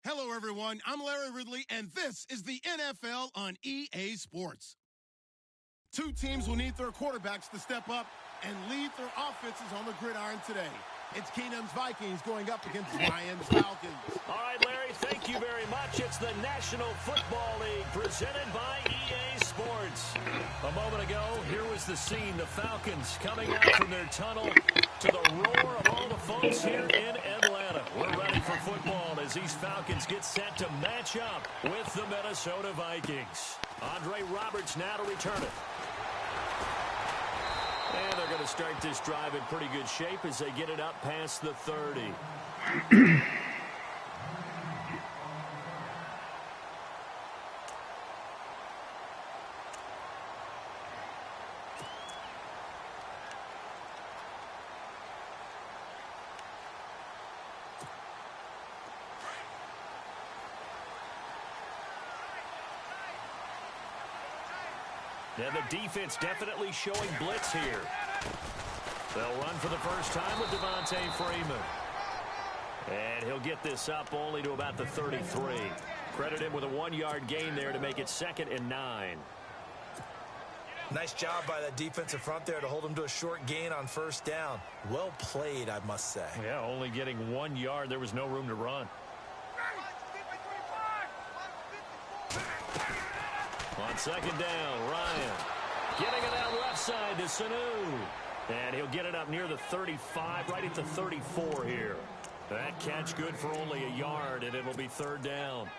Hello, everyone. I'm Larry Ridley, and this is the NFL on EA Sports. Two teams will need their quarterbacks to step up and lead their offenses on the gridiron today. It's Keenum's Vikings going up against Ryan's Falcons. All right, Larry, thank you very much. It's the National Football League presented by EA Sports. A moment ago, here was the scene. The Falcons coming out from their tunnel to the roar of all the folks here in Atlanta. We're ready for football as these Falcons get set to match up with the Minnesota Vikings. Andre Roberts now to return it. And they're going to start this drive in pretty good shape as they get it up past the 30. And the defense definitely showing blitz here. They'll run for the first time with Devontae Freeman. And he'll get this up only to about the 33. Credit him with a 1-yard gain there to make it 2nd and 9. Nice job by that defensive front there to hold him to a short gain on first down. Well played, I must say. Yeah, only getting 1 yard. There was no room to run. On 2nd down, Ryan getting it out left side to Sanu. And he'll get it up near the 35, right at the 34 here. That catch good for only 1 yard, and it'll be 3rd down.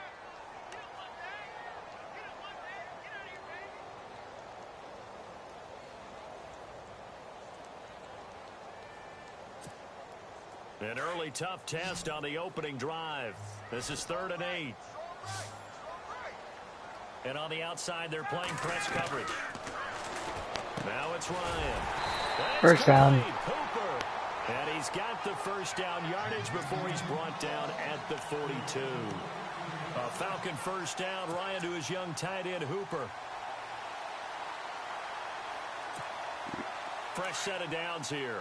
An early tough test on the opening drive. This is 3rd and 8. And on the outside, they're playing press coverage. Now it's Ryan. First down. Hooper. And he's got the first down yardage before he's brought down at the 42. A Falcon first down. Ryan to his young tight end, Hooper. Fresh set of downs here.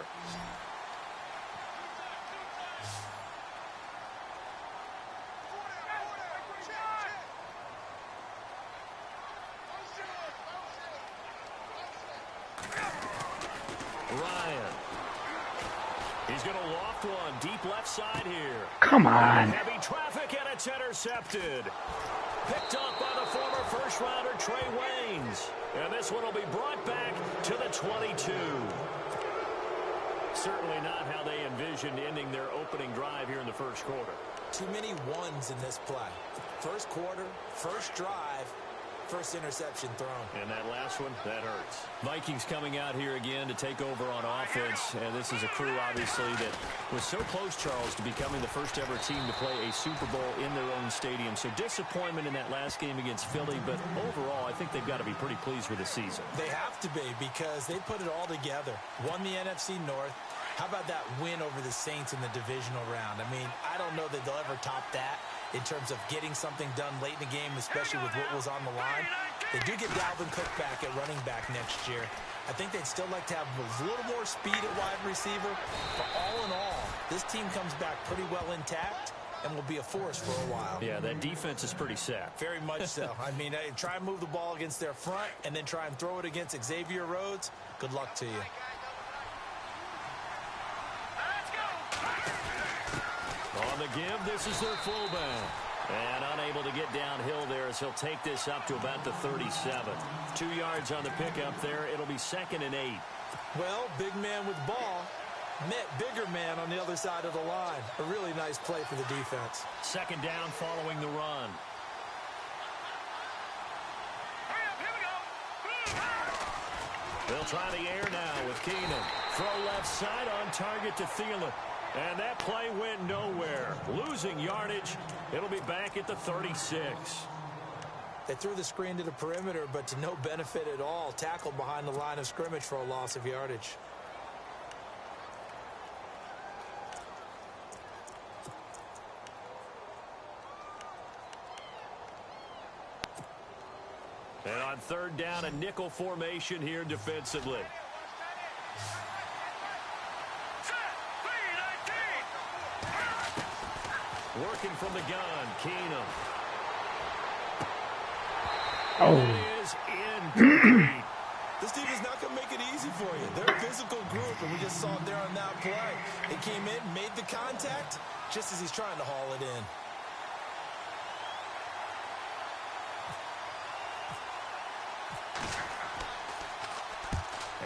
Ryan. He's going to loft one deep left side here. Come on. Heavy traffic, and it's intercepted. Picked up by the former first-rounder Trey Waynes. And this one will be brought back to the 22. Certainly not how they envisioned ending their opening drive here in the first quarter. Too many ones in this play. First quarter, first drive, first interception thrown. And that last one, that hurts. Vikings coming out here again to take over on offense. And this is a crew, obviously, that was so close, Charles, to becoming the first ever team to play a Super Bowl in their own stadium. So disappointment in that last game against Philly. But overall, I think they've got to be pretty pleased with the season. They have to be because they put it all together. Won the NFC North. How about that win over the Saints in the divisional round? I mean, I don't know that they'll ever top that in terms of getting something done late in the game, especially with what was on the line. They do get Dalvin Cook back at running back next year. I think they'd still like to have a little more speed at wide receiver. But all in all, this team comes back pretty well intact and will be a force for a while. Yeah, that defense is pretty set. Very much so. I mean, try and move the ball against their front and then try and throw it against Xavier Rhodes. Good luck to you. On the give, this is their fullback. And unable to get downhill there as he'll take this up to about the 37. 2 yards on the pickup there. It'll be 2nd and 8. Well, big man with ball met bigger man on the other side of the line. A really nice play for the defense. 2nd down following the run. They'll try the air now with Keenum. Throw left side on target to Thielen. And that play went nowhere. Losing yardage. It'll be back at the 36. They threw the screen to the perimeter, but to no benefit at all. Tackled behind the line of scrimmage for a loss of yardage. And on 3rd down, a nickel formation here defensively. Working from the gun, Keenum. Oh. It is incomplete. This team is not going to make it easy for you. They're a physical group, and we just saw it there on that play. He came in, made the contact, just as he's trying to haul it in.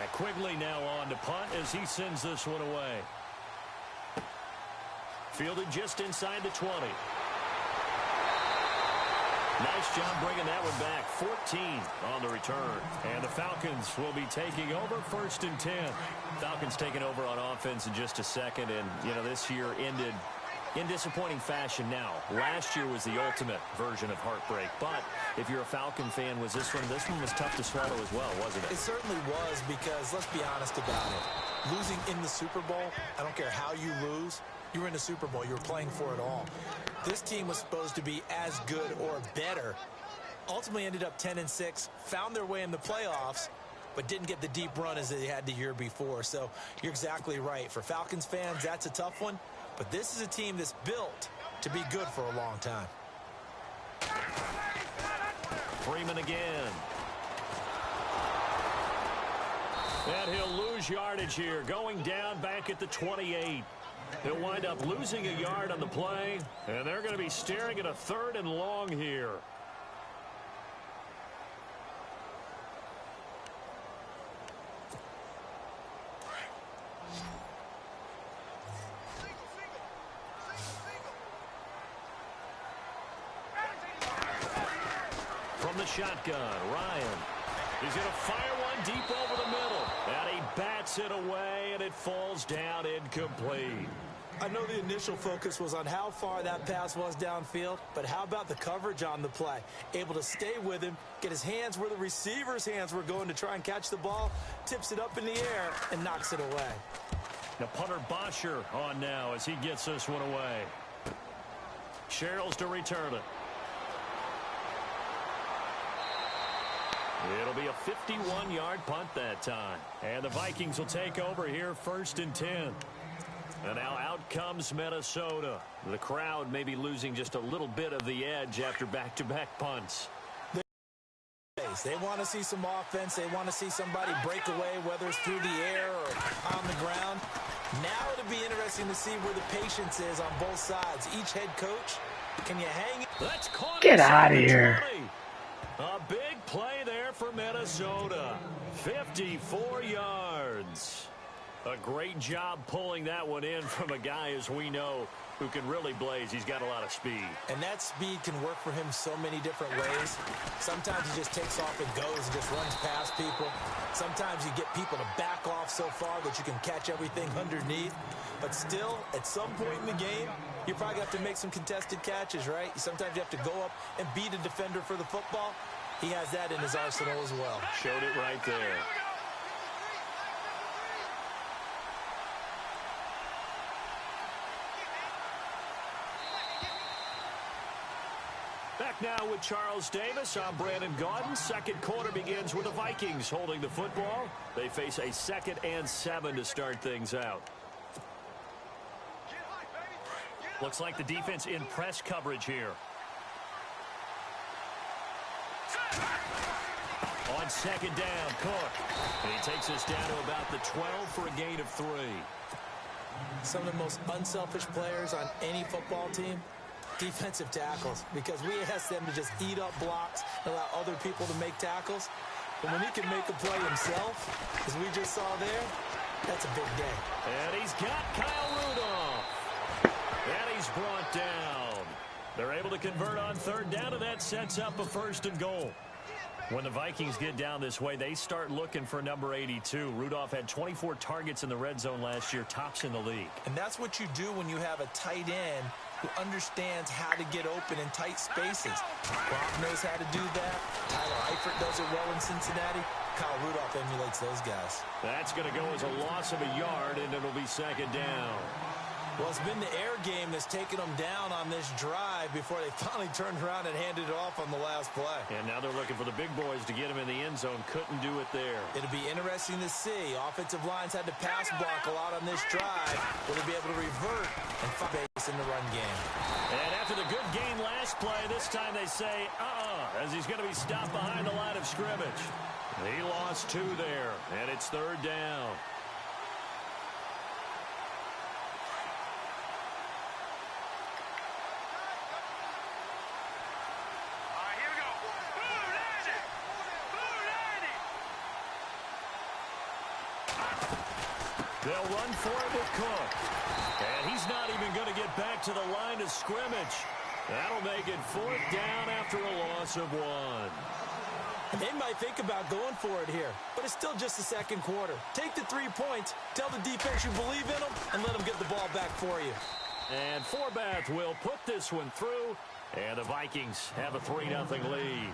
And Quigley now on to punt as he sends this one away. Fielded just inside the 20. Nice job bringing that one back. 14 on the return. And the Falcons will be taking over 1st and 10. Falcons taking over on offense in just a second. And, you know, this year ended in disappointing fashion now. Last year was the ultimate version of heartbreak. But if you're a Falcon fan, was this one was tough to swallow as well, wasn't it? It certainly was, because let's be honest about it. Losing in the Super Bowl, I don't care how you lose, you were in the Super Bowl. You were playing for it all. This team was supposed to be as good or better. Ultimately ended up 10-6, found their way in the playoffs, but didn't get the deep run as they had the year before. So you're exactly right. For Falcons fans, that's a tough one. But this is a team that's built to be good for a long time. Freeman again. And he'll lose yardage here, going down back at the 28. He'll wind up losing a yard on the play, and they're going to be staring at a 3rd and long here. From the shotgun, Ryan. He's going to fire one deep over the middle. And he bats it away, and it falls down incomplete. I know the initial focus was on how far that pass was downfield, but how about the coverage on the play? Able to stay with him, get his hands where the receiver's hands were going to try and catch the ball, tips it up in the air, and knocks it away. Now punter Bosher on now as he gets this one away. Sherrills to return it. It'll be a 51-yard punt that time. And the Vikings will take over here 1st and 10. And now out comes Minnesota. The crowd may be losing just a little bit of the edge after back-to-back punts. They want to see some offense. They want to see somebody break away, whether it's through the air or on the ground. Now it'll be interesting to see where the patience is on both sides. Each head coach, can you hang it? That's caught. Get out of here. A big play there for Minnesota. 54 yards. A great job pulling that one in from a guy, as we know, who can really blaze. He's got a lot of speed. And that speed can work for him so many different ways. Sometimes he just takes off and goes and just runs past people. Sometimes you get people to back off so far that you can catch everything underneath. But still, at some point in the game, you probably have to make some contested catches, right? Sometimes you have to go up and beat a defender for the football. He has that in his arsenal as well. Showed it right there. Back now with Charles Davis. I'm Brandon Gaudin. Second quarter begins with the Vikings holding the football. They face a 2nd and 7 to start things out. Looks like the defense in press coverage here. On 2nd down, Cook. And he takes us down to about the 12 for a gain of 3. Some of the most unselfish players on any football team, defensive tackles, because we ask them to just eat up blocks and allow other people to make tackles. But when he can make a play himself, as we just saw there, that's a big day. And he's got Kyle Rudolph. And he's brought down. They're able to convert on 3rd down, and that sets up a 1st and goal. When the Vikings get down this way, they start looking for number 82. Rudolph had 24 targets in the red zone last year, tops in the league. And that's what you do when you have a tight end who understands how to get open in tight spaces. Brock knows how to do that. Tyler Eifert does it well in Cincinnati. Kyle Rudolph emulates those guys. That's going to go as a loss of a yard, and it'll be 2nd down. Well, it's been the air game that's taken them down on this drive before they finally turned around and handed it off on the last play. And now they're looking for the big boys to get him in the end zone. Couldn't do it there. It'll be interesting to see. Offensive lines had to pass block a lot on this drive. Will they be able to revert and find base in the run game? And after the good game last play, this time they say, as he's going to be stopped behind the line of scrimmage. He lost 2 there, and it's 3rd down. They'll run for it with Cook. And he's not even going to get back to the line of scrimmage. That'll make it 4th down after a loss of 1. They might think about going for it here, but it's still just the second quarter. Take the 3 points, tell the defense you believe in them, and let them get the ball back for you. And Forbath will put this one through, and the Vikings have a 3-0 lead.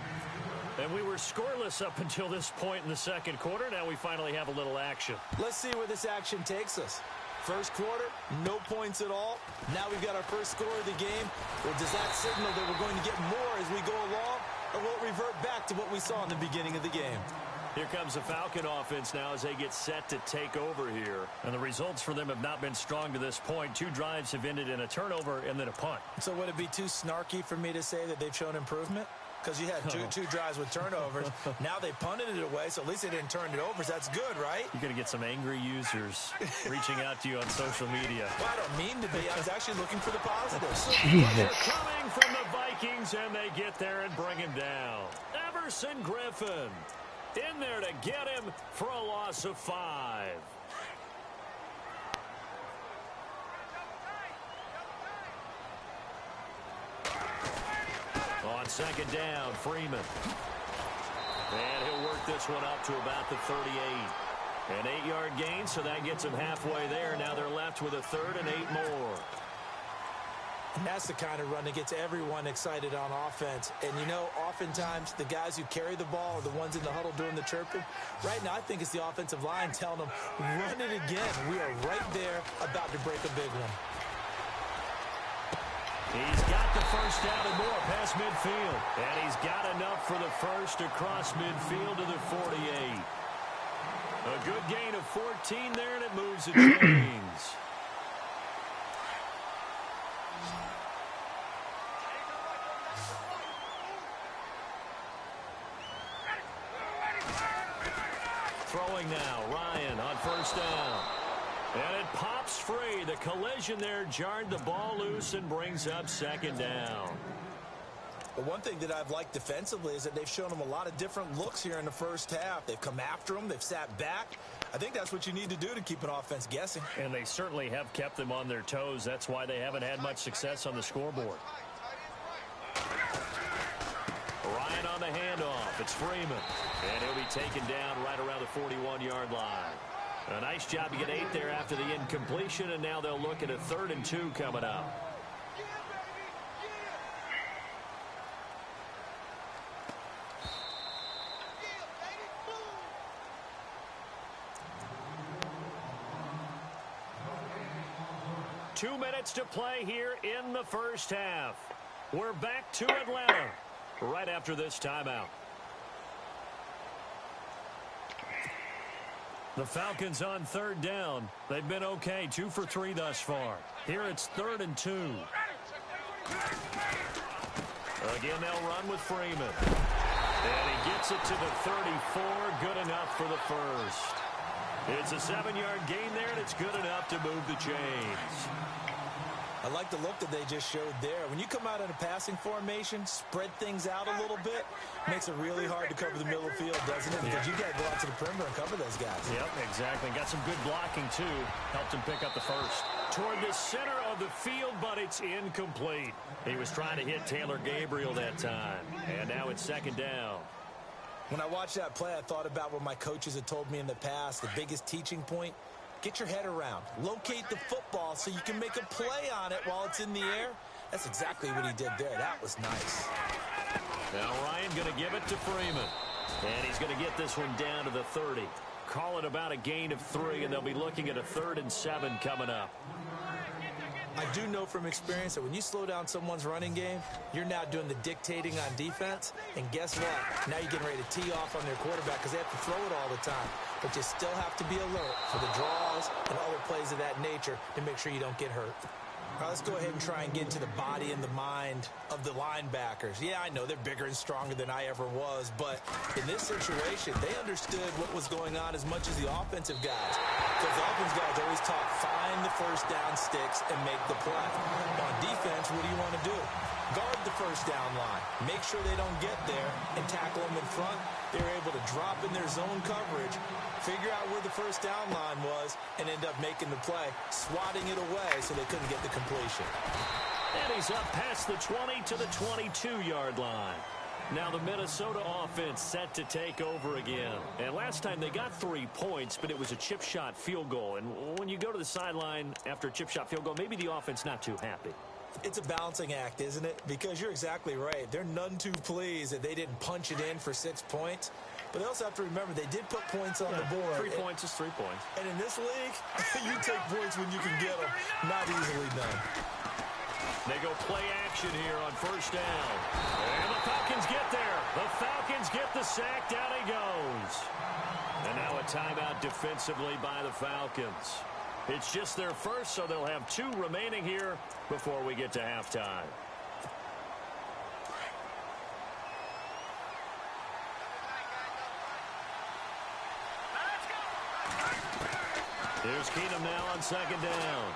And we were scoreless up until this point in the second quarter. Now we finally have a little action. Let's see where this action takes us. First quarter, no points at all. Now we've got our first score of the game. Well, does that signal that we're going to get more as we go along, or will it revert back to what we saw in the beginning of the game? Here comes the Falcon offense now as they get set to take over here. And the results for them have not been strong to this point. 2 drives have ended in a turnover and then a punt. So would it be too snarky for me to say that they've shown improvement? Because you had two drives with turnovers. Now they punted it away, so at least they didn't turn it over. So that's good, right? You're going to get some angry users reaching out to you on social media. Well, I don't mean to be. I was actually looking for the positives. They're coming from the Vikings, and they get there and bring him down. Everson Griffin in there to get him for a loss of 5. On second down, Freeman. And he'll work this one up to about the 38. An 8-yard gain, so that gets them halfway there. Now they're left with a 3rd and 8 more. And that's the kind of run that gets everyone excited on offense. And, you know, oftentimes the guys who carry the ball are the ones in the huddle doing the chirping. Right now, I think it's the offensive line telling them, run it again. We are right there about to break a big one. He's got the first down and more past midfield. And he's got enough for the first across midfield to the 48. A good gain of 14 there, and it moves the chains. Throwing now, Ryan on first down. And it pops free. The collision there jarred the ball loose and brings up second down. The one thing that I've liked defensively is that they've shown them a lot of different looks here in the first half. They've come after them. They've sat back. I think that's what you need to do to keep an offense guessing. And they certainly have kept them on their toes. That's why they haven't had much success on the scoreboard. Ryan on the handoff. It's Freeman. And he'll be taken down right around the 41-yard line. A nice job to get 8 there after the incompletion, and now they'll look at a 3rd and 2 coming up. Two minutes to play here in the first half. We're back to Atlanta right after this timeout. The Falcons on 3rd down. They've been okay, 2 for 3 thus far. Here it's 3rd and 2. Again, they'll run with Freeman. And he gets it to the 34, good enough for the first. It's a 7-yard gain there, and it's good enough to move the chains. I like the look that they just showed there. When you come out in a passing formation, spread things out a little bit, makes it really hard to cover the middle of the field, doesn't it? Because you got to go out to the perimeter and cover those guys. Yep, exactly. Got some good blocking, too. Helped him pick up the first. Toward the center of the field, but it's incomplete. He was trying to hit Taylor Gabriel that time. And now it's 2nd down. When I watched that play, I thought about what my coaches had told me in the past. The biggest teaching point, get your head around. Locate the football so you can make a play on it while it's in the air. That's exactly what he did there. That was nice. Now Ryan going to give it to Freeman. And he's going to get this one down to the 30. Call it about a gain of 3, and they'll be looking at a 3rd and 7 coming up. I do know from experience that when you slow down someone's running game, you're now doing the dictating on defense. And guess what? Now you're getting ready to tee off on their quarterback because they have to throw it all the time. But you still have to be alert for the draws and other plays of that nature to make sure you don't get hurt. All right, let's go ahead and try and get into the body and the mind of the linebackers. Yeah, I know they're bigger and stronger than I ever was, but in this situation, they understood what was going on as much as the offensive guys. Because the offensive guys always talk, find the first down sticks and make the play. On defense, what do you want to do? Guard the first down line. Make sure they don't get there and tackle them in front. They were able to drop in their zone coverage, figure out where the first down line was, and end up making the play, swatting it away so they couldn't get the completion. And he's up past the 20 to the 22-yard line. Now the Minnesota offense set to take over again. And last time they got 3 points, but it was a chip shot field goal. And when you go to the sideline after a chip shot field goal, maybe the offense not too happy. It's a balancing act, isn't it? Because you're exactly right. They're none too pleased that they didn't punch it in for 6 points. But they also have to remember they did put points on the board. 3 points is 3 points. And in this league, you take points when you can get them. Not easily done. They go play action here on first down. And the Falcons get there. The Falcons get the sack. Down he goes. And now a timeout defensively by the Falcons. It's just their first, so they'll have 2 remaining here before we get to halftime. Here's Keenum now on second down.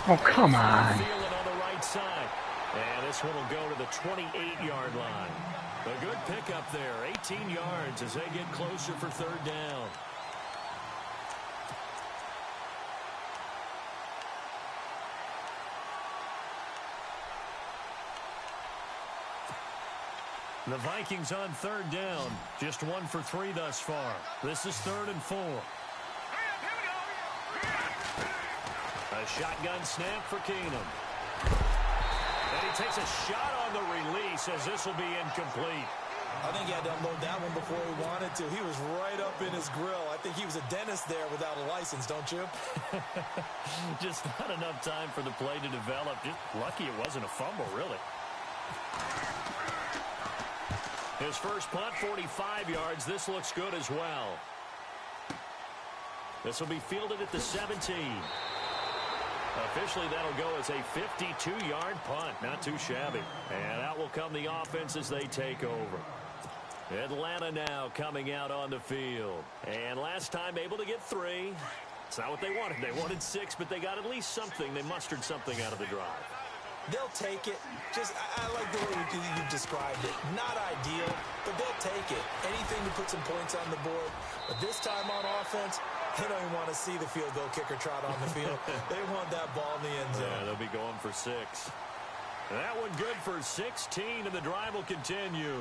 Oh, come on. Feel it on the right side. And this one will go to the 28-yard line. A good pickup there, 18 yards as they get closer for third down. The Vikings on third down. Just 1 for 3 thus far. This is 3rd and 4. A shotgun snap for Keenum. And he takes a shot on the release as this will be incomplete. I think he had to unload that one before he wanted to. He was right up in his grill. I think he was a dentist there without a license, don't you? Just not enough time for the play to develop. Just lucky it wasn't a fumble, really. His first punt, 45 yards. This looks good as well. This will be fielded at the 17. Officially, that'll go as a 52-yard punt. Not too shabby. And out will come the offense as they take over. Atlanta now coming out on the field. And last time able to get 3. It's not what they wanted. They wanted 6, but they got at least something. They mustered something out of the drive. They'll take it. I like the way you described it. Not ideal, but they'll take it. Anything to put some points on the board. But this time on offense, they don't even want to see the field goal kicker trot on the field. They want that ball in the end zone. Yeah, they'll be going for 6. That one good for 16, and the drive will continue.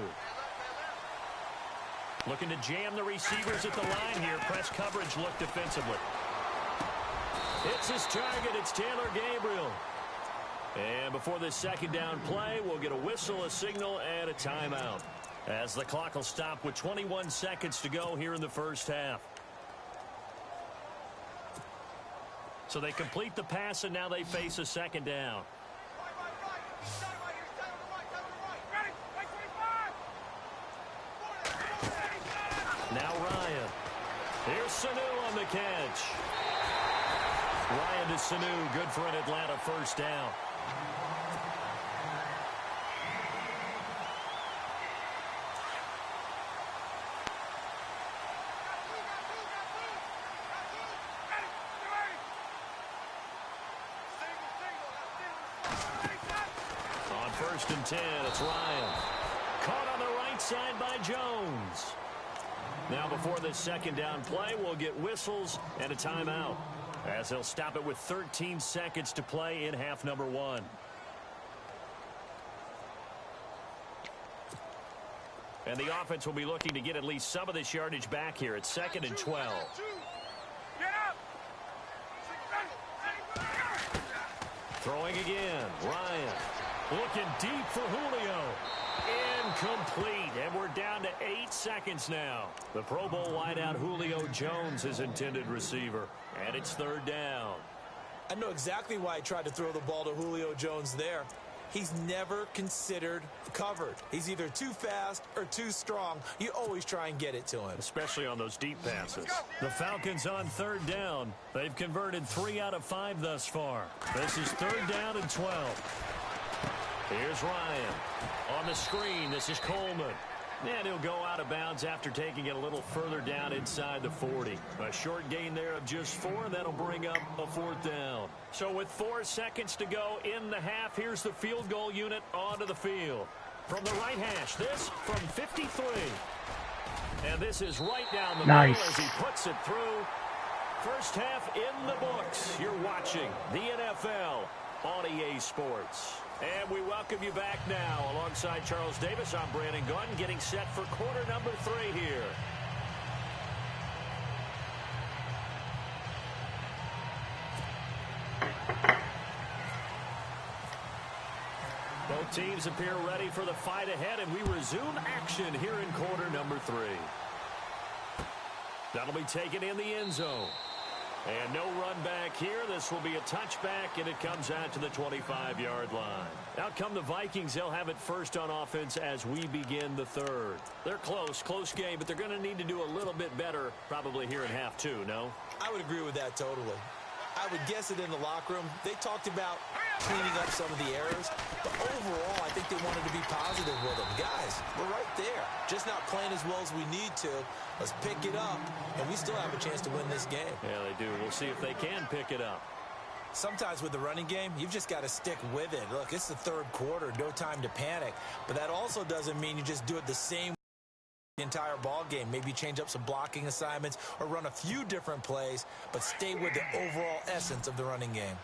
Looking to jam the receivers at the line here. Press coverage look defensively. It's his target. It's Taylor Gabriel. And before this second down play, we'll get a whistle, a signal, and a timeout. As the clock will stop with 21 seconds to go here in the first half. So they complete the pass, and now they face a second down. Now Ryan. Here's Sanu on the catch. Ryan to Sanu, good for an Atlanta first down. On 1st and 10, it's Ryan. Caught on the right side by Jones. Now before this second down play, we'll get whistles and a timeout, as they'll stop it with 13 seconds to play in half number 1. And the offense will be looking to get at least some of this yardage back here. It's 2nd and 12. Throwing again, Ryan. Looking deep for Julio. Incomplete, and we're down to 8 seconds now. The Pro Bowl wideout Julio Jones is intended receiver, and it's 3rd down. I know exactly why he tried to throw the ball to Julio Jones there. He's never considered covered. He's either too fast or too strong. You always try and get it to him. Especially on those deep passes. The Falcons on third down. They've converted 3 out of 5 thus far. This is third down and 12. Here's Ryan. On the screen, this is Coleman. And he'll go out of bounds after taking it a little further down inside the 40. A short gain there of just 4. That'll bring up a 4th down. So with 4 seconds to go in the half, here's the field goal unit onto the field. From the right hash, this from 53. And this is right down the middle as he puts it through. First half in the books. You're watching the NFL on EA Sports. And we welcome you back now. Alongside Charles Davis, I'm Brandon Gunn, getting set for quarter number 3 here. Both teams appear ready for the fight ahead, and we resume action here in quarter number 3. That'll be taken in the end zone. And no run back here. This will be a touchback, and it comes out to the 25-yard line. Out come the Vikings. They'll have it first on offense as we begin the third. They're close game, but they're going to need to do a little bit better probably here in half 2, no? I would agree with that totally. I would guess it in the locker room. They talked about cleaning up some of the errors, but overall, I think they wanted to be positive with them. Guys, we're right there. Just not playing as well as we need to. Let's pick it up, and we still have a chance to win this game. Yeah, they do. We'll see if they can pick it up. Sometimes with the running game, you've just got to stick with it. Look, it's the third quarter, no time to panic. But that also doesn't mean you just do it the same the entire ball game. Maybe change up some blocking assignments or run a few different plays, but stay with the overall essence of the running game.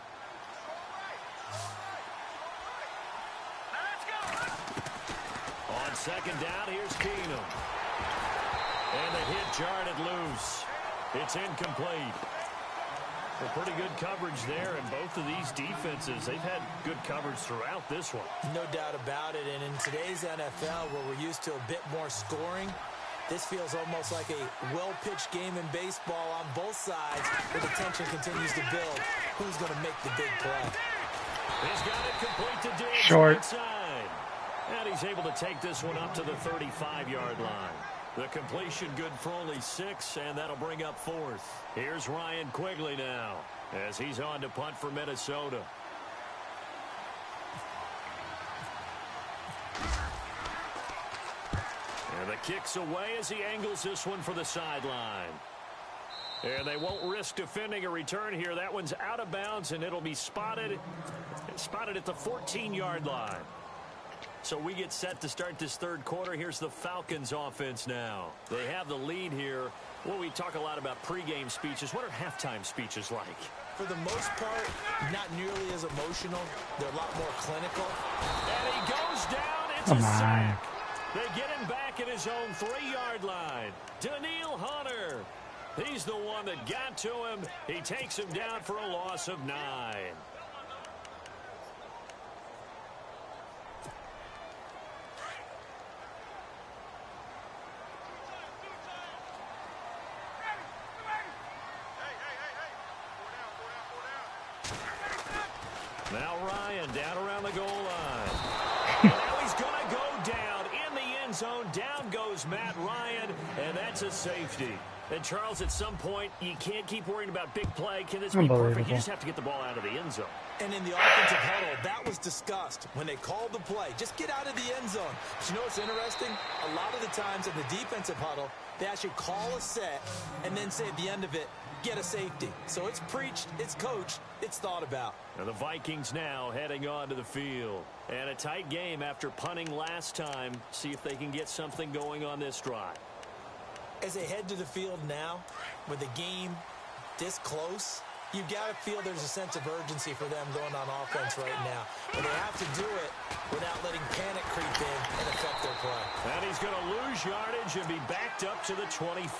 On second down, here's Keenum. And the hit jarred it loose. It's incomplete. Well, pretty good coverage there, and both of these defenses, they've had good coverage throughout this one. No doubt about it, and in today's NFL, where we're used to a bit more scoring, this feels almost like a well-pitched game in baseball on both sides, where the tension continues to build. Who's going to make the big play? He's got it complete to Diggs. Short. Inside. And he's able to take this one up to the 35-yard line. The completion good for only 6, and that'll bring up 4th. Here's Ryan Quigley now as he's on to punt for Minnesota. And the kick's away as he angles this one for the sideline. And they won't risk defending a return here. That one's out of bounds, and it'll be spotted at the 14-yard line. So we get set to start this third quarter. Here's the Falcons offense now. They have the lead here. Well, we talk a lot about pregame speeches. What are halftime speeches like? For the most part, not nearly as emotional. They're a lot more clinical. And he goes down. It's a sack. They get him back at his own 3-yard line. Daniil Hunter. He's the one that got to him. He takes him down for a loss of 9. Now Ryan down around the goal line. Now he's going to go down in the end zone. Down goes Matt Ryan, and that's a safety. And, Charles, at some point, you can't keep worrying about big play. Can this be perfect? You just have to get the ball out of the end zone. And in the offensive huddle, that was discussed when they called the play. Just get out of the end zone. But you know what's interesting? A lot of the times in the defensive huddle, they actually call a set and then say at the end of it, get a safety. So it's preached, it's coached, it's thought about. And the Vikings now heading onto the field. And a tight game after punting last time. See if they can get something going on this drive. As they head to the field now, with the game this close, you've got to feel there's a sense of urgency for them going on offense right now. But they have to do it without letting panic creep in and affect their play. And he's going to lose yardage and be backed up to the 25.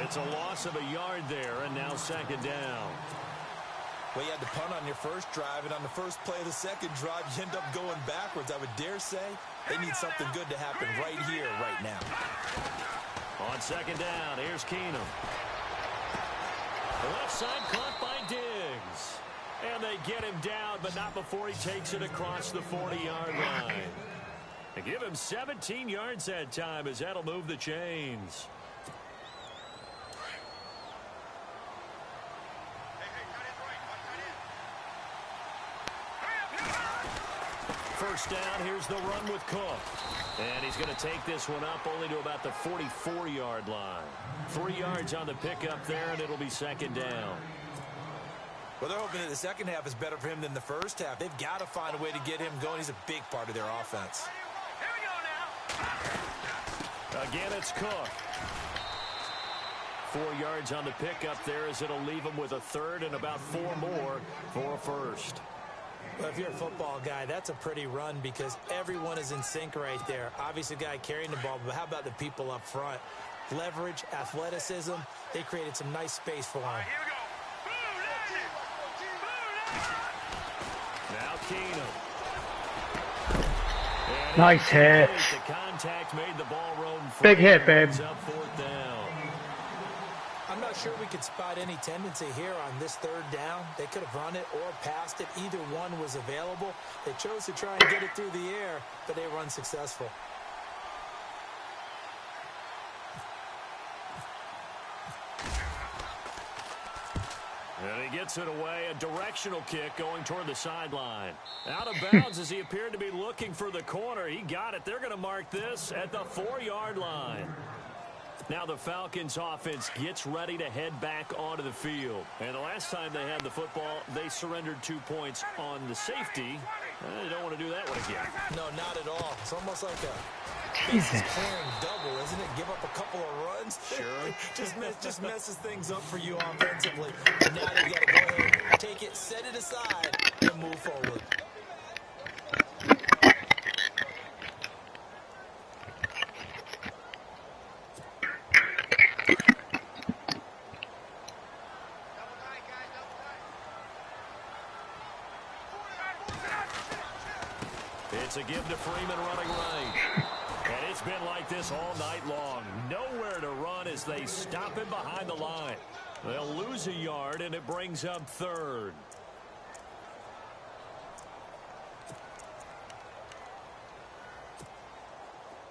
It's a loss of a yard there, and now second down. Well, you had to punt on your first drive, and on the first play of the second drive, you end up going backwards. I would dare say they need something good to happen right here, right now. On second down, here's Keenum. The left side caught by Diggs. And they get him down, but not before he takes it across the 40-yard line. They give him 17 yards that time, as that'll move the chains. First down, here's the run with Cook. And he's going to take this one up only to about the 44-yard line. 3 yards on the pickup there, and it'll be second down. Well, they're hoping that the second half is better for him than the first half. They've got to find a way to get him going. He's a big part of their offense. Here we go now. Again, it's Cook. 4 yards on the pickup there, as it'll leave him with a third and about 4 more for a first. Well, if you're a football guy, that's a pretty run because everyone is in sync right there. Obviously, the guy carrying the ball, but how about the people up front? Leverage, athleticism, they created some nice space for him. Right, here we go. Now Keenum. Nice hit. The contact made the ball roam free. Big hit, babe. Up fourth down. I'm not sure we could spot any tendency here on this third down. They could have run it or passed it. Either one was available. They chose to try and get it through the air, but they were unsuccessful. And he gets it away. A directional kick going toward the sideline. Out of bounds as he appeared to be looking for the corner. He got it. They're going to mark this at the 4-yard line. Now the Falcons offense gets ready to head back onto the field. And the last time they had the football, they surrendered 2 points on the safety. They don't want to do that one again. No, not at all. It's almost like a Jesus. clearing double, isn't it? Give up a couple of runs. Sure. just messes things up for you offensively. And now they got to go ahead, take it, set it aside, and move forward. It's a give to Freeman running right. And it's been like this all night long. Nowhere to run as they stop him behind the line. They'll lose a yard, and it brings up third.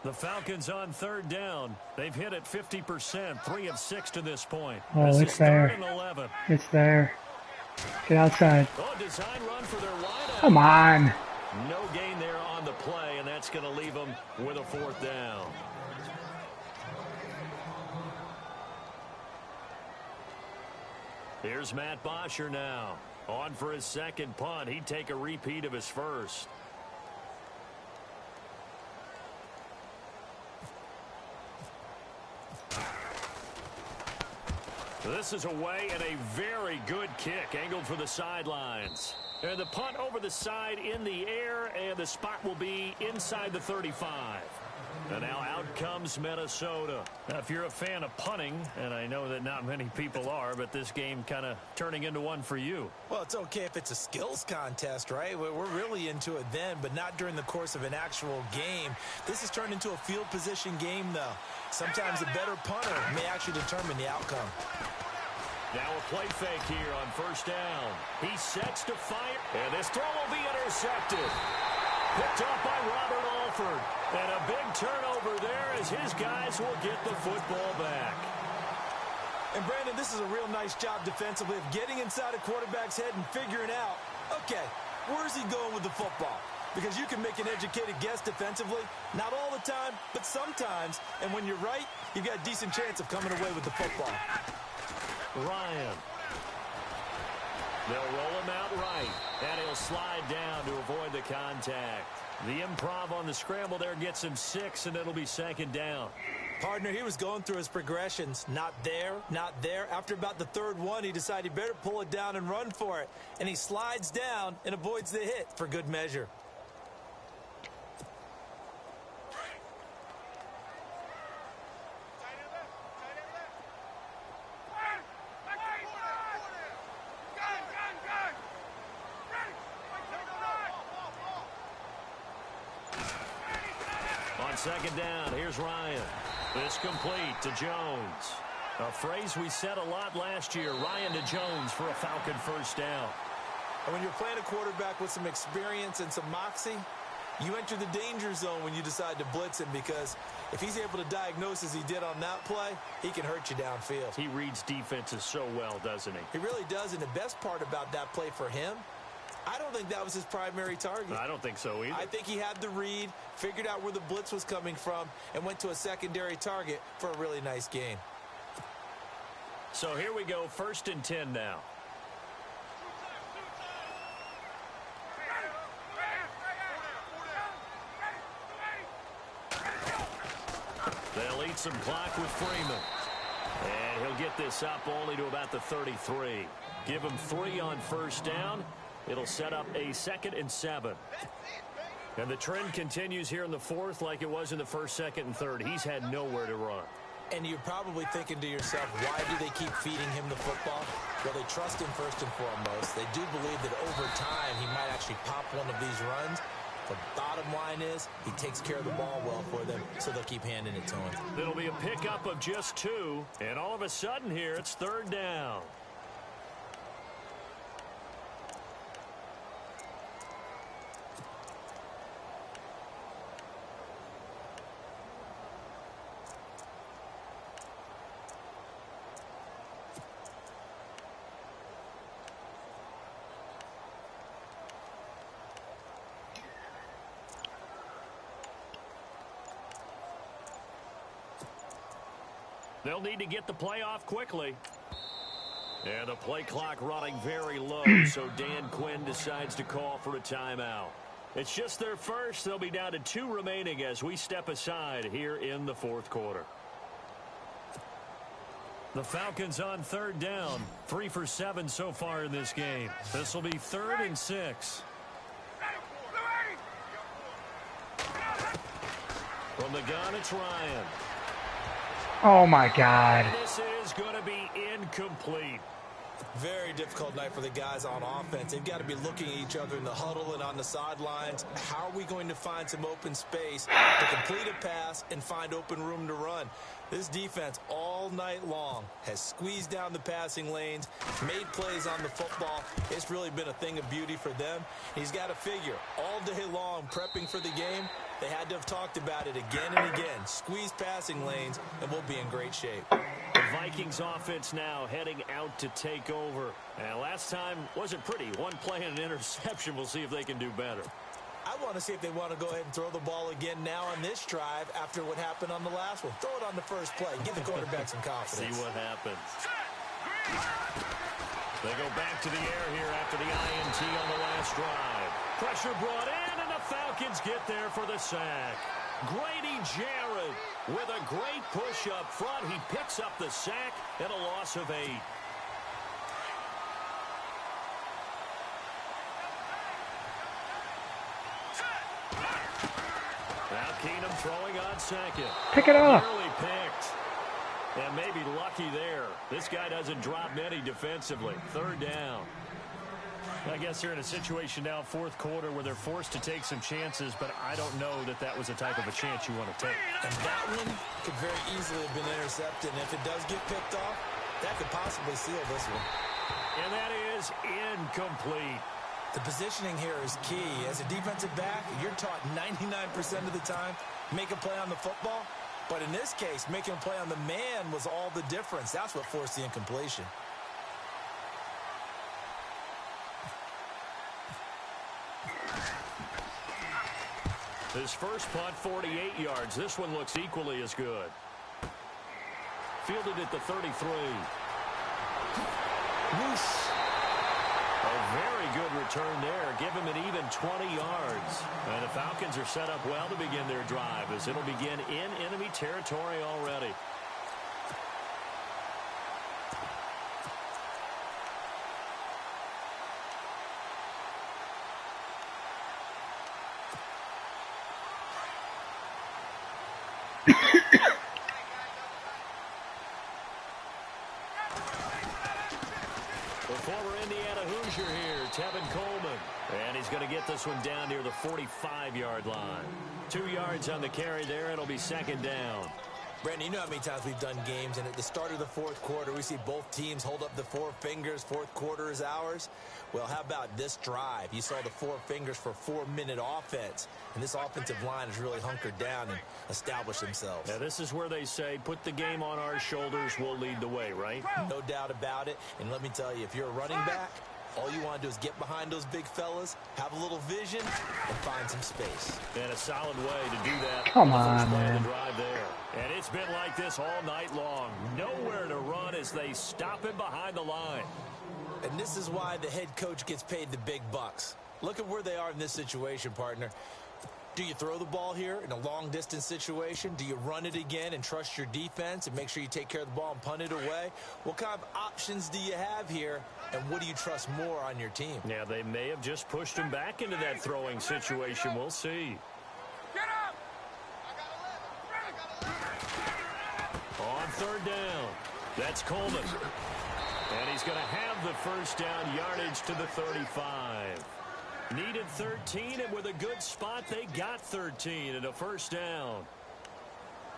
The Falcons on third down. They've hit it 50%, 3 of 6 to this point. Oh, This it's is there. 3rd and 11. It's there. Get outside. Oh, design run for their wideout. Come on. No gain there on the play, and that's going to leave them with a 4th down. Here's Matt Bosher now. On for his second punt. He'd take a repeat of his first. This is away and a very good kick angled for the sidelines. And the punt over the side in the air, and the spot will be inside the 35. And now out comes Minnesota. Now, if you're a fan of punting, and I know that not many people are, but this game kind of turning into one for you. Well, it's okay if it's a skills contest, right? We're really into it then, but not during the course of an actual game. This has turned into a field position game, though. Sometimes a better punter may actually determine the outcome. Now a play fake here on first down. He sets to fire, and this throw will be intercepted. Picked off by Robert Alford. And a big turnover there as his guys will get the football back. And, Brandon, this is a real nice job defensively of getting inside a quarterback's head and figuring out, okay, where's he going with the football? Because you can make an educated guess defensively, not all the time, but sometimes. And when you're right, you've got a decent chance of coming away with the football. Ryan. They'll roll him out right, and he'll slide down to avoid the contact. The improv on the scramble there gets him 6, and it'll be second down. Partner, he was going through his progressions. Not there, not there. After about the third one, he decided he better pull it down and run for it. And he slides down and avoids the hit for good measure. Second down, here's Ryan. This complete to Jones. A phrase we said a lot last year, Ryan to Jones for a Falcon first down. And when you're playing a quarterback with some experience and some moxie, you enter the danger zone when you decide to blitz him, because if he's able to diagnose as he did on that play, he can hurt you downfield. He reads defenses so well, doesn't he? He really does, and the best part about that play for him, I don't think that was his primary target. I don't think so either. I think he had the read, figured out where the blitz was coming from, and went to a secondary target for a really nice gain. So here we go, 1st and 10 now. They'll eat some clock with Freeman. And he'll get this up only to about the 33. Give him 3 on 1st down. It'll set up a 2nd and 7. And the trend continues here in the 4th like it was in the 1st, 2nd, and 3rd. He's had nowhere to run. And you're probably thinking to yourself, why do they keep feeding him the football? Well, they trust him first and foremost. They do believe that over time he might actually pop one of these runs. The bottom line is he takes care of the ball well for them, so they'll keep handing it to him. It'll be a pickup of just 2, and all of a sudden here it's 3rd down. They'll need to get the play off quickly. And the play clock running very low, so Dan Quinn decides to call for a timeout. It's just their first. They'll be down to 2 remaining as we step aside here in the 4th quarter. The Falcons on 3rd down. 3 for 7 so far in this game. This will be 3rd and 6. From the gun, it's Ryan. Oh my God. This is going to be incomplete. Very difficult night for the guys on offense. They've got to be looking at each other in the huddle and on the sidelines. How are we going to find some open space to complete a pass and find open room to run? This defense all night long has squeezed down the passing lanes, made plays on the football. It's really been a thing of beauty for them. He's got to figure all day long prepping for the game. They had to have talked about it again and again. Squeeze passing lanes, and we'll be in great shape. The Vikings offense now heading out to take over. And last time wasn't pretty. 1 play and an interception. We'll see if they can do better. I want to see if they want to go ahead and throw the ball again now on this drive after what happened on the last one. Throw it on the first play. Give the quarterback some confidence. See what happens. They go back to the air here after the INT on the last drive. Pressure brought in, and the Falcons get there for the sack. Grady Jarrett with a great push up front. He picks up the sack and a loss of 8. Now Keenum throwing on 2nd. Pick it up. Nearly picked. And maybe lucky there. This guy doesn't drop many defensively. 3rd down. I guess they're in a situation now, 4th quarter, where they're forced to take some chances, but I don't know that that was the type of a chance you want to take. And that one could very easily have been intercepted. And if it does get picked off, that could possibly seal this one. And that is incomplete. The positioning here is key. As a defensive back, you're taught 99% of the time, make a play on the football. But in this case, making a play on the man was all the difference. That's what forced the incompletion. His first punt, 48 yards. This one looks equally as good. Fielded at the 33. Whoosh. A very good return there. Give him an even 20 yards. And the Falcons are set up well to begin their drive, as it'll begin in enemy territory already. The former Indiana Hoosier here, Tevin Coleman. And he's going to get this one down near the 45-yard line. 2 yards on the carry there. It'll be 2nd down. Brandon, you know how many times we've done games, and at the start of the fourth quarter, we see both teams hold up the four fingers, fourth quarter is ours. Well, how about this drive? You saw the four fingers for 4-minute offense, and this offensive line has really hunkered down and established themselves. Yeah, this is where they say, put the game on our shoulders, we'll lead the way, right? No doubt about it, and let me tell you, if you're a running back, all you want to do is get behind those big fellas, have a little vision, and find some space. And a solid way to do that. Come on, man. Drive there. And it's been like this all night long. Nowhere to run as they stop him behind the line. And this is why the head coach gets paid the big bucks. Look at where they are in this situation, partner. Do you throw the ball here in a long-distance situation? Do you run it again and trust your defense and make sure you take care of the ball and punt it away? What kind of options do you have here, and what do you trust more on your team? Yeah, they may have just pushed him back into that throwing situation. We'll see. Get up! On third down, that's Coleman. And he's going to have the first down yardage to the 35. Needed 13, and with a good spot, they got 13 and a first down.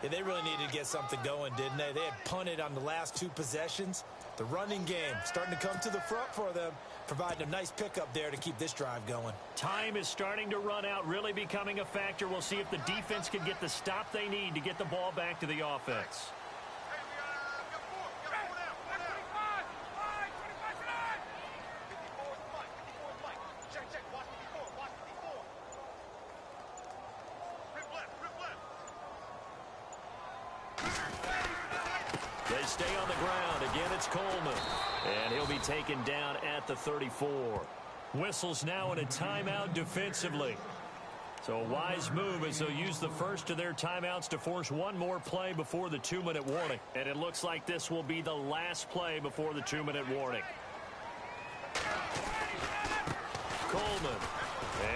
Yeah, they really needed to get something going, didn't they? They had punted on the last two possessions. The running game starting to come to the front for them, providing a nice pickup there to keep this drive going. Time is starting to run out, really becoming a factor. We'll see if the defense can get the stop they need to get the ball back to the offense. They stay on the ground. Again, it's Coleman. And he'll be taken down at the 34. Whistles now in a timeout defensively. So a wise move as they'll use the first of their timeouts to force one more play before the 2-minute warning. And it looks like this will be the last play before the 2-minute warning. Coleman.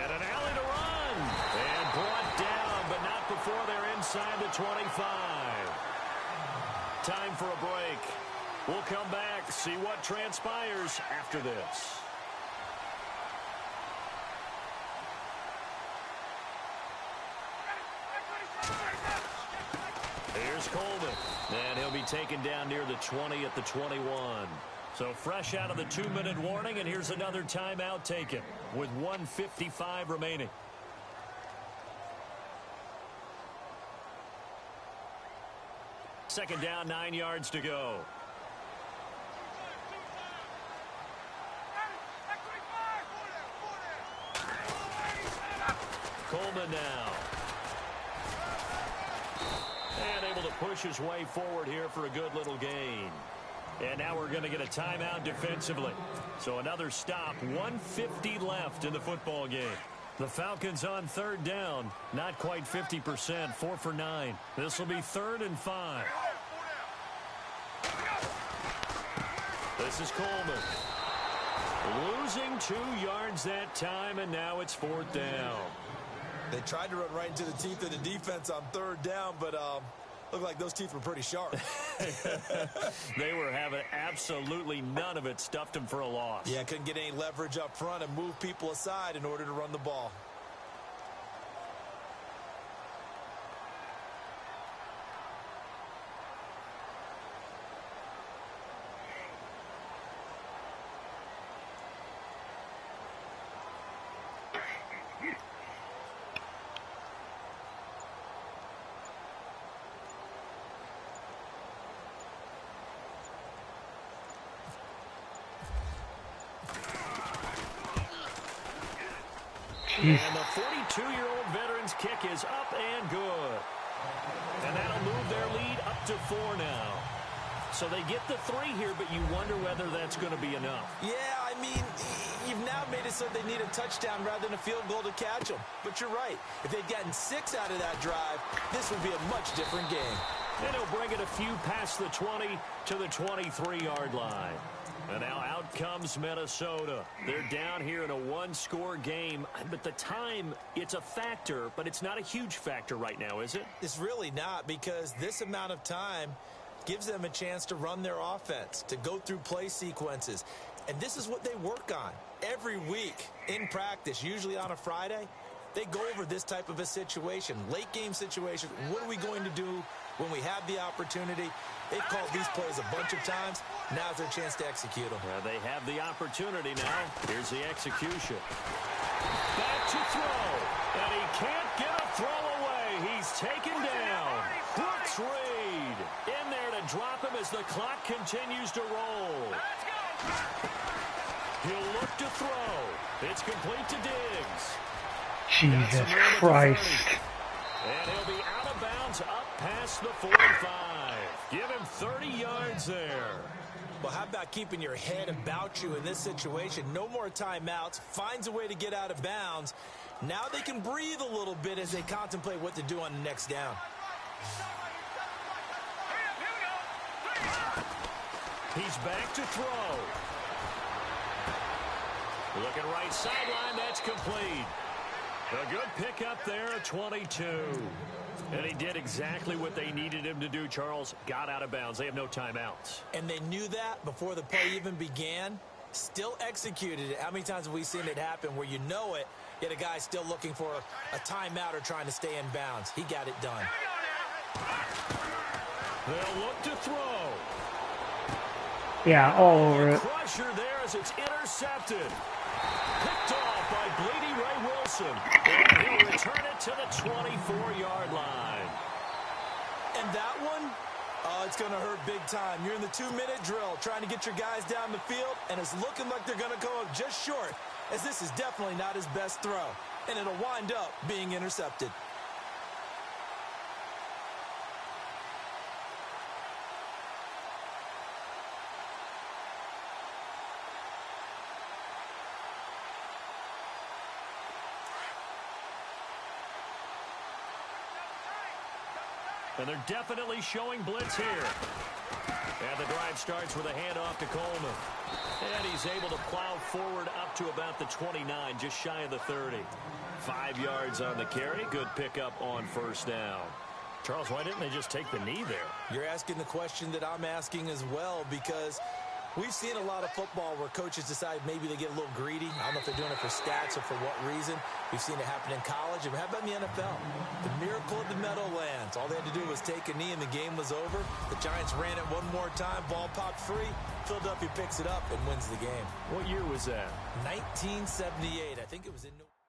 And an alley to run. And brought down, but not before they're inside the 25. Time for a break. We'll come back, see what transpires after this. Here's Coleman. And he'll be taken down near the 20 at the 21. So fresh out of the 2-minute warning, and here's another timeout taken with 1:55 remaining. Second down, 9 yards to go. Coleman now. And able to push his way forward here for a good little gain. And now we're going to get a timeout defensively. So another stop, 1:50 left in the football game. The Falcons on third down, not quite 50%, 4 for 9. This will be 3rd and 5. This is Coleman. Losing 2 yards that time, and now it's 4th down. They tried to run right into the teeth of the defense on third down, but looked like those teeth were pretty sharp. They were having absolutely none of it, stuffed them for a loss. Yeah, couldn't get any leverage up front and move people aside in order to run the ball. And the 42-year-old veteran's kick is up and good. And that'll move their lead up to 4 now. So they get the 3 here, but you wonder whether that's going to be enough. Yeah, I mean, you've now made it so they need a touchdown rather than a field goal to catch them. But you're right. If they'd gotten 6 out of that drive, this would be a much different game. And he'll bring it a few past the 20 to the 23-yard line. And now out comes Minnesota. They're down here in a 1-score game. But the time, it's a factor, but it's not a huge factor right now, is it? It's really not, because this amount of time gives them a chance to run their offense, to go through play sequences. And this is what they work on every week in practice, usually on a Friday. They go over this type of a situation, late game situation. What are we going to do when we have the opportunity. They've called these plays a bunch of times. Now's their chance to execute them. They have the opportunity now. Here's the execution. Back to throw. And he can't get a throw away. He's taken down. Brooks Reed in there to drop him as the clock continues to roll. He'll look to throw. It's complete to Diggs. Jesus Christ. And he'll be out of bounds up past the 45. Give him 30 yards there. Well, how about keeping your head about you in this situation? No more timeouts. Finds a way to get out of bounds. Now they can breathe a little bit as they contemplate what to do on the next down. He's back to throw. Looking right sideline, that's complete. A good pickup there at 22. And he did exactly what they needed him to do, Charles. Got out of bounds. They have no timeouts. And they knew that before the play even began. Still executed it. How many times have we seen it happen where you know it, yet a guy still looking for a timeout or trying to stay in bounds? He got it done. They'll look to throw. Yeah, all over it. Crusher there as it's intercepted. Picked off by Bleedy Ray Wilson. And he'll return it to the 24-yard line. And that one, it's going to hurt big time. You're in the 2-minute drill trying to get your guys down the field, and it's looking like they're going to go up just short, as this is definitely not his best throw. And it'll wind up being intercepted. And they're definitely showing blitz here. And the drive starts with a handoff to Coleman. And he's able to plow forward up to about the 29, just shy of the 30. 5 yards on the carry. Good pickup on first down. Charles, why didn't they just take the knee there? You're asking the question that I'm asking as well, because we've seen a lot of football where coaches decide maybe they get a little greedy. I don't know if they're doing it for stats or for what reason. We've seen it happen in college. And how about in the NFL? The miracle of the Meadowlands. All they had to do was take a knee and the game was over. The Giants ran it one more time. Ball popped free. Philadelphia picks it up and wins the game. What year was that? 1978. I think it was in New York.